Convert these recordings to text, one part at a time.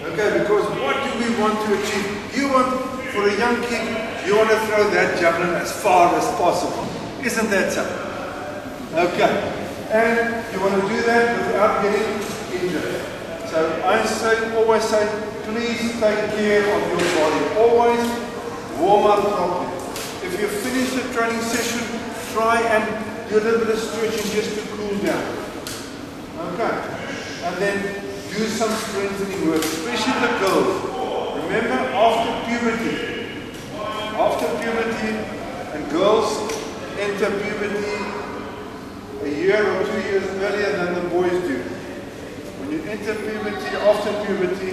Okay, because what do we want to achieve? You want, for a young kid, you want to throw that javelin as far as possible. Isn't that so? Okay. And you want to do that without getting injured. So I always say, please take care of your body. Always warm up properly. If you finish the training session, try and do a little bit of stretching just to cool down. Okay. And then do some strengthening work, especially the girls. Remember, after puberty, and girls enter puberty a year or 2 years earlier than the boys do. When you enter puberty, after puberty,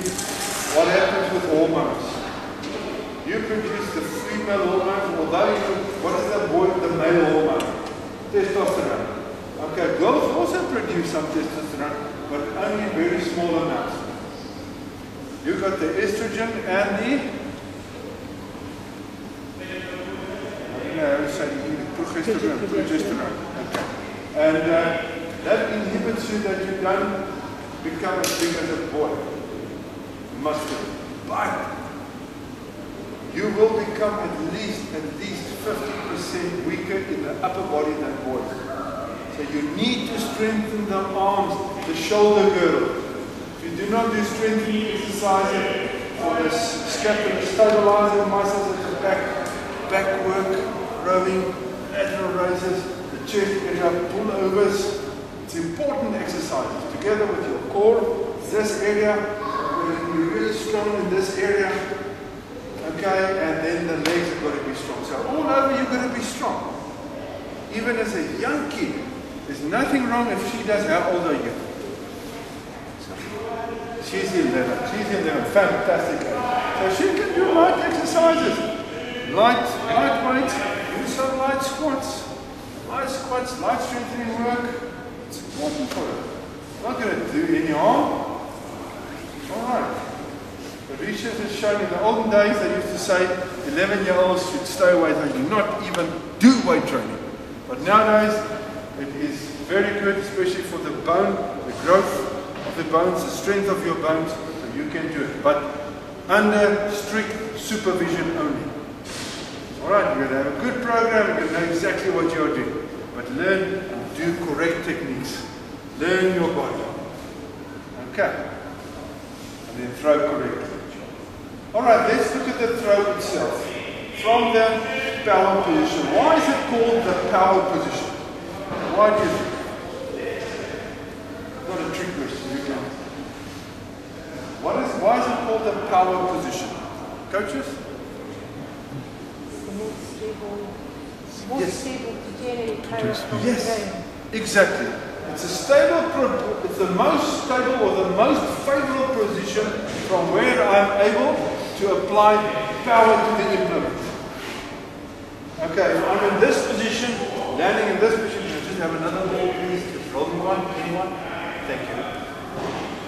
what happens with hormones? You produce the female hormones, although what is the male hormone? Testosterone. Okay, girls also produce some testosterone, but only very small amounts. You've got the estrogen and the progesterone. Okay. And that inhibits you that you don't become as big as a boy. Muscular. But you will become at least 50% weaker in the upper body than boys. So you need to strengthen the arms, the shoulder girdle. If you do not do strengthening exercises for the scapular stabilizer muscles at the back work, rowing, lateral raises, the chest area, pullovers, it's important exercises together with your core, this area, you're really strong in this area, okay, and then the legs have got to be strong. So all over you've got to be strong. Even as a young kid, there's nothing wrong if she does. How old are you? She's 11. She's 11. Fantastic. So she can do light exercises. Light weights. Do some light squats. Light strengthening work. It's important for her. Not going to do any harm. Alright. The research has shown in the olden days they used to say 11-year-olds should stay away and not even do weight training. But nowadays, it is very good, especially for the bone, the growth of the bones, the strength of your bones, so you can do it. But under strict supervision only. Alright, you're going to have a good program, you're going to know exactly what you're doing. But learn and do correct techniques. Learn your body. Okay. And then throw correctly. Alright, let's look at the throw itself. From the power position. Why is it called the power position? Why do you think? Not a trick question, you can. Why is it called the power position? Coaches? More stable to generate power from the game. Exactly. It's the most stable or the most favorable position from where I'm able to apply power to the implement. Okay, if I'm in this position, landing in this position, just have another ball, please. Just roll me one, anyone. Thank you.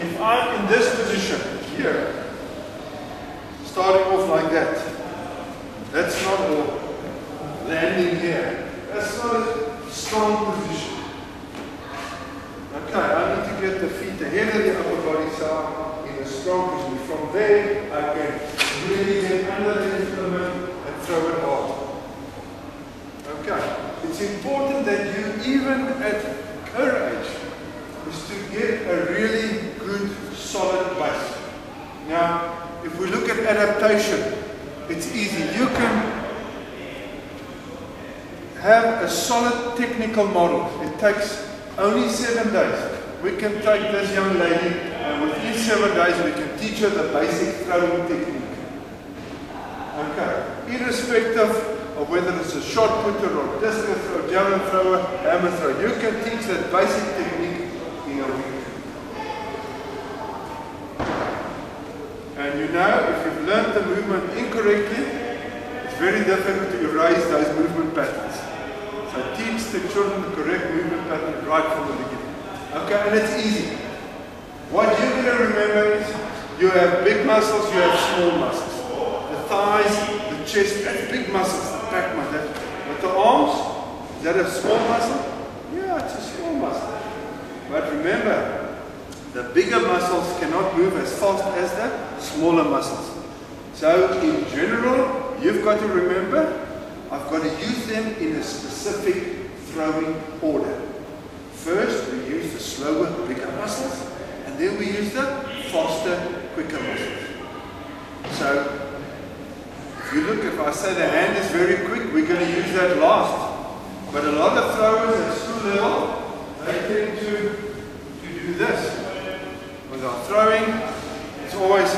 If I'm in this position here, starting off like that, that's not all. Landing here, that's not a strong position. Okay, I need to get the feet ahead of the upper body side in a strong position. From there, I can really get under the implement and throw it hard. Okay, it's important that you, even at her age, is to get a really good, solid base. Now, if we look at adaptation, it's easy. You can have a solid technical model. It takes only 7 days. We can take this young lady and within 7 days we can teach her the basic throwing technique. Okay, irrespective of whether it's a shot putter or discus thrower, javelin thrower, hammer thrower, you can teach that basic technique in a week. And you know, if you've learned the movement incorrectly, it's very difficult to erase those movement patterns. So teach the children the correct movement pattern right from the beginning. Okay, and it's easy. What you're going to remember is you have big muscles, you have small muscles. The thighs, the chest, that's big muscles, the back muscle. But the arms, is that a small muscle? Yeah, it's a small muscle. But remember, The bigger muscles cannot move as fast as the smaller muscles. So in general, you've got to remember, I've got to use them in a specific throwing order. First, we use the slower, bigger muscles, and then we use the faster, quicker muscles. So, if you look, if I say the hand is very quick, we're going to use that last. But a lot of throwers at school level, they tend to do this. When they're throwing, it's always,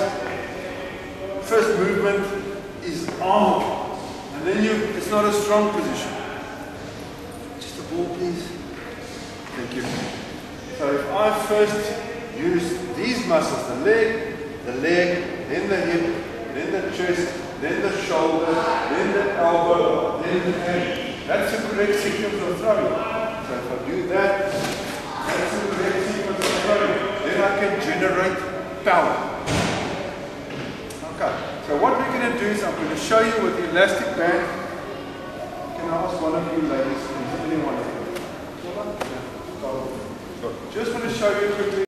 first movement is arm, and then it's not a strong position. Just a ball, please. Thank you. So if I first use these muscles, the leg, then the hip, then the chest, then the shoulder, then the elbow, then the hand. That's the correct sequence of throwing. So if I do that, that's the correct sequence of throwing. Then I can generate power. Okay. So what we're going to do is I'm going to show you with the elastic band. Can I ask one of you ladies, please, any one of you? Just want to show you quickly.